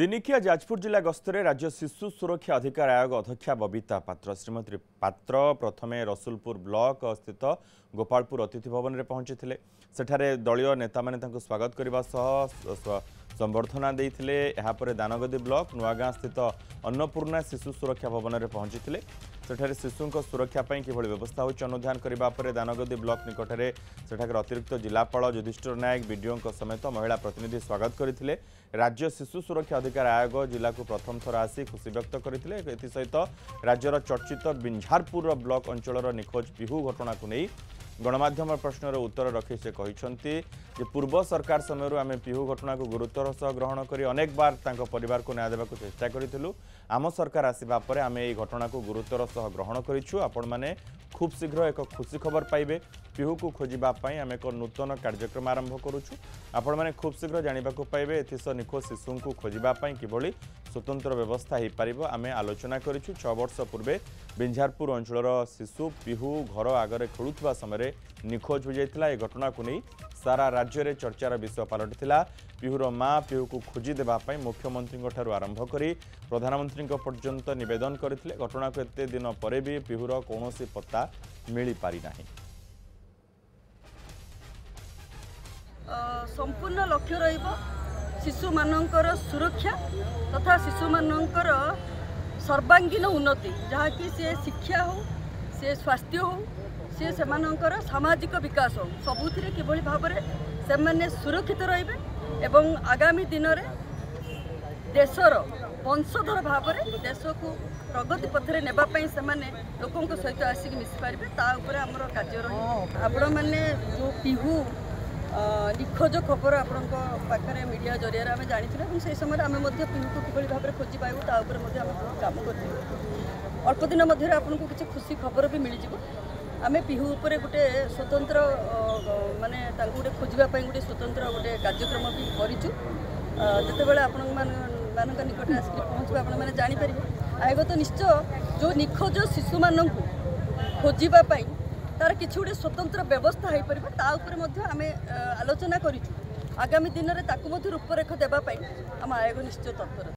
दिनिकिया जाजपुर जिला गस्तरे राज्य शिशु सुरक्षा अधिकार आयोग अध्यक्षा बबिता पात्र श्रीमती पात्र प्रथमे रसुलपुर ब्लॉक स्थित गोपालपुर अतिथि भवन में पहुंची सेठारे दलीय नेता माने स्वागत करने संबर्धना देते यापर दानगदी ब्लॉक नुआगाँ स्थित अन्नपूर्णा शिशु सुरक्षा भवन में पहुंची सेठारे शिशु सुरक्षा कि व्यवस्था होची अनुधान करने दानगदी ब्लॉक निकट में सेठाकर अतिरिक्त जिलापाल युधिष्ठिर नायक बीडीओ समेत महिला प्रतिनिधि स्वागत करते राज्य शिशु सुरक्षा अधिकार आयोग जिला को प्रथम थर आसी खुशी व्यक्त करते एसहित राज्यर चर्चित बिंझारपुर ब्लॉक अंचल निखोज पिहू घटना को नहीं गणमाध्यम प्रश्नर उत्तर रखी से कहते पूर्व सरकार समय आम पिहू घटना को गुरुत्वर सह ग्रहण कर अनेक बार परिवार को न्याय देवा चेष्टा करूँ आम सरकार आसवा पर आम यह घटना को गुरुत्वर सह ग्रहण करूँ आपण मैंने खूब शीघ्र एक खुशी खबर पाइबे पिहू को खोजापी आम एक नूतन कार्यक्रम आरंभ करुचु आपण मैंने खूब शीघ्र जाना पाइबे एथिस निखोज शिशु को खोजापी किभली स्वतंत्र व्यवस्था हो पार आम आलोचना करूँ 6 वर्ष पूर्वे बिंझारपुर अंचल शिशु पिहू घर आगे खेलुवा समय निखोज हो जाता है घटना को नहीं सारा राज्य में चर्चार विषय पलटिला पिहूर माँ पिहू को खोजी देवाई मुख्यमंत्री आरंभ कर प्रधानमंत्री पर्यंत निवेदन करते घटना को एत दिन पर भी पिहूर कौन पत्ता मिल पारि नाही। संपूर्ण लक्ष्य शिशु मानकर सुरक्षा तथा शिशु मानकर सर्वांगीन उन्नति जहाँकि सी शिक्षा हो सी स्वास्थ्य हो सी सेमानंकर सामाजिक विकास हो सबुथिरे किभली भाव से सुरक्षित रहिबे एवं आगामी दिन में देशर वंशधर भाव में देश को प्रगति पथरे नेबापी से लोकों सहित आसिक मिसी पारे तापर आम कार्य आपण मैंने जो पिहू निखोज खबर आपण पाखे मीडिया जरिया आम जानी से समय आम पिहू को किभली भाव में खोजी पाइबू तापर कम कर अल्प दिन मध्य आपन को किसी खुशी खबर भी मिल आम पिहू उपर गोटे स्वतंत्र माने गोटे खोजापी गोटे स्वतंत्र गोटे कार्यक्रम भी करूँ जिते आपण निकट आसिक पहुँचबे आपण मैंने जापर आयोग तो निश्चय जो निखोज शिशु मान खोजापी तार किसी गोटे स्वतंत्र व्यवस्था हो पार आम आलोचना करूँ आगामी दिन में रूपरेख देवाई आम आयोग निश्चय तत्पर।